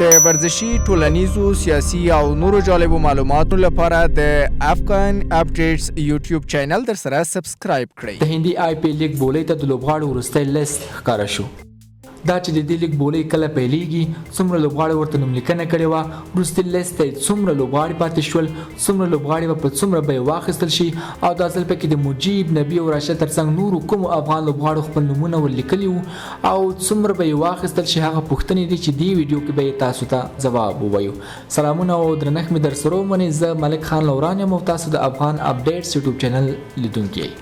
د ورزشي، ټولنیزو، سیاسي او نورو جالبو معلوماتو لپاره د افغان اپډیټس یوټیوب چینل در سره سبسکرایب کړئ. د هندي آی پی لیګ بولۍ ته د لوبغاړو وروستی لیست ښکاره شو. دا چې د دې لیګ بولۍ کله پیلیږي، څومره لوبغاړي ورته نوملیکنه کړې وه، وروستي لیست ته څومره لوبغاړي پاتې شول، څومره لوبغاړي به په څومره بیې واخیستل شي، او دا ځل پکې د مجیب، نبي او راشد ترڅنګ نورو کومو افغان لوبغاړو خپل نومونه ورلیکلي وو او څومره به یې واخیستل شي، هغه پوښتنې دي چې دې ویډیو کې به یې تاسو ته ځواب ووایو. سلامونه او درنښت مې در سره ومنئ. زه ملک خان لوران یم او تاسو د افغان اپډیټس یوټیوب چینل لیدونکي یئ.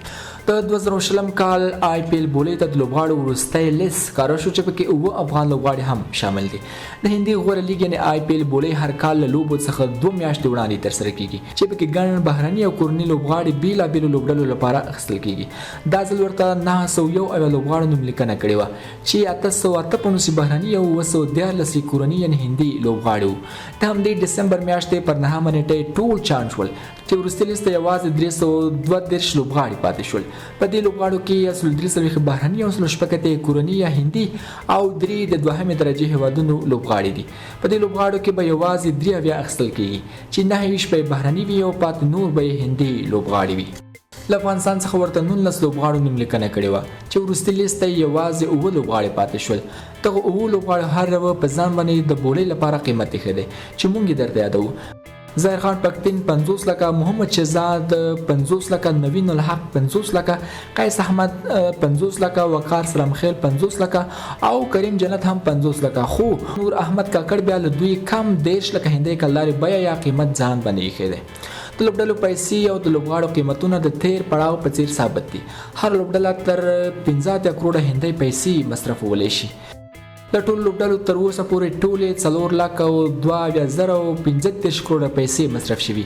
د 2020 کال آی پی ایل بولۍ ته د لوبغاړو وروستی لیست ښکاره شو چې پکې 9 افغان لوبغاړي هم شامل دي. د هندي غوره لیګ یعنې آی پی ایل بولۍ هر کال له لوبو څخه 2 میاشتې وړاندې ترسره کیږي چې پکې ګڼ بهرني او کورني لوبغاړي بیلابیلو لوبډلو لپاره اخیستل کیږي. دا ځل ورته 901 لوبغاړو نوملیکنه کړې وه چې 858 بهرني او 914 کورني یعنې هندي لوبغاړي وو. د همدې ډسمبر میاشتې پر 9 نیټې ټول چاڼ شول چې وروستي لیست ته یوازې 332 لوبغاړي پاتې شول. په دې لوبغاړو کې 3 بهرني او 16 کورني یا هندي او 3 د دوهمې درجې هیوادونو لوبغاړي دي. په دې لوبغاړو کې به یوازې 3 اخیستل کیږي چې 9 به بهرني وي او پاتې نور به هندي لوبغاړي وي. له افغانستان څخه ورته 19 لوبغاړو نوملیکنه کړې وه چې وروستي لیست ته یوازې 9 لوبغاړي پاتې شول. دغه 9 لوبغاړو هر یو په ځان باندې د بولۍ لپاره قیمتي ښه دی چې موږ یې درته یادوو. ظاهر خان پښتين 50 لکه، محمد شهزاد 50 لکه، نوین الحق 50 لکه، قیس احمد 50 لکه، وقار سلام خیل 50 لکه او کریم جنت هم 50 لکه. خو نور احمد کاکړ بیا له دوی کم 10 لکه هندۍ کلدارې بیه یا قیمت ځان باندې ایښی دی. د لوبډلو پیسې او د لوبغاړو قیمتونه د تیر پړاو په څیر ثابت دي. هر لوبډله تر 15 کروڑه هندۍ پیسې مصرفولی شي. د ټولو لوبډلو تر اوسه پورې ټولې 4 لک او 2.35 کروڑه پیسې مصرف شوي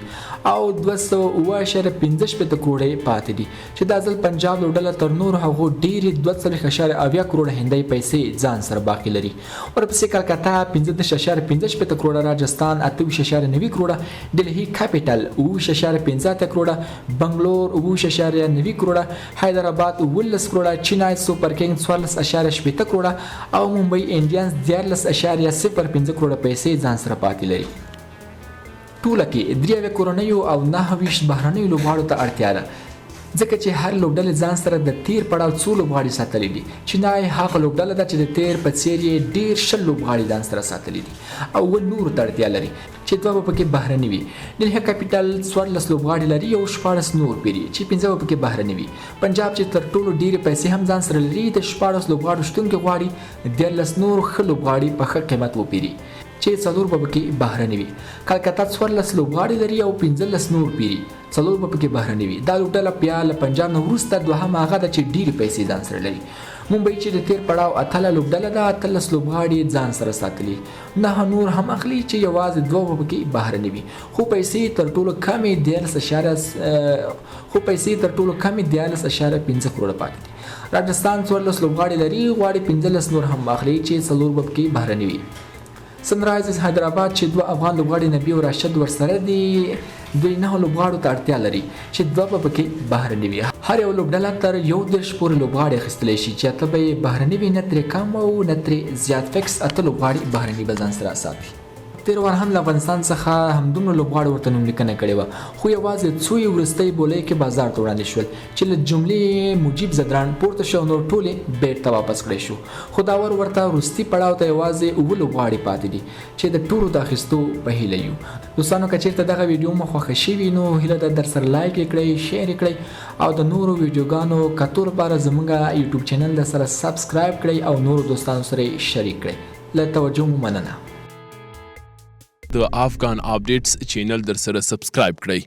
او 207.15 کروڑه پاتې دي چې دا ځل پنجاب لوبډله تر نورو هغو ډېرې 2.8 کروڑه هندۍ پیسې ځان سره باقي لري. ورپسې کلکتا 15.15 کروڑه، راجستان 28.9 کروڑه، ډلهي کاپیټل 9.15 کروڑه، بنگلور 9.9 کروڑه، حیدرآباد 19 کروڑه، چینای سوپر کینګ 14.8 کروڑه او ممبئی انډینز 14.05 کروڑه پیسې ځان سره پاتې لري. ټوله کې 3 کورنیو او 29 بهرنیو لوبغاړو ته اړتیا ده ځکه چې هر لوبډلې ځان سره د تیر پړاو 2 لوبغاړي ساتلي دي چې نه هغه لوبډله ده چې د تیر په څیر یې ډېر شل لوبغاړي ځان سره ساتلي دي او نور ته اړتیا لري چې 2 پکې بهرني وي. ډلهي کاپیټل 14 لوبغاړي لري او 14 نور پیری چې 15 پکې بهرني وي. پنجاب چې تر ټولو ډېرې پیسې هم ځان سره لري د 14 لوبغاړو شتون کې غواړي 13 نور ښه لوبغاړي په ښه قیمت وپیري چې 4 پکې بهرني وي. کلکتا 14 لوبغاړي لري او 15 نور پیری 4 پکې بهرني وي. دا لوبډله بیا له پنجاب نه وروسته دوهمه هغه ده چې ډېرې پیسې ځان سره لري. ممبئی چې د تیر پړاو 18 لوبډله ده 18 لوبغاړي ځان سره ساتلي، 9 نور هم اخلي چې یوازې 2 پکې بهرني وي. خو پیسې تر ټولو کمې 13.15 کروڑه پاتې دي. راجستان 14 لوبغاړي لري، غواړي 15 نور هم اخلي چې 4 پکې بهرني وي. سن رایزرز حیدرآباد چې 2 افغان لوبغاړي نبي او راشد ورسره دي، دوی 9 لوبغاړو ته اړتیا لري چې 2 پکې بهرني وي. هر یو لوبډله تر 11 پورې لوبغاړي اخیستلی شي چې 8 به یې بهرني وي، نه ترې کم او نه ترې زیات. فکس 8 لوبغاړي بهرني به ځان سره ساتي. تیر وار هم له افغانستان څخه همدومره لوبغاړي ورته نوملیکنه کړې وه خو یوازې څو یې وروستۍ بولۍ کې بازار ته وړاندې شول چې له جملې مجیب زدران پورته شو نور ټولې بیرته واپس کړی شو. خو دا ور ورته وروستي پړاو ته یوازې 9 لوبغاړي پاتې دي چې د ټولو د اخیستو په هیله یو. دوستانو که چېرته دغه ویډیو مو خوښه شوي نو هیله ده در سره لایک یې کړئ، شیر یې کړئ او د نورو ویډیوګانو کتو لپاره زموږ یوټیوب چینل در سره سبسکرایب کړئ او نورو دوستانو سره یې شریک کړئ. له توجه مو مننه. د افغان اپډیټس چینل در سره سبسکرایب کړئ.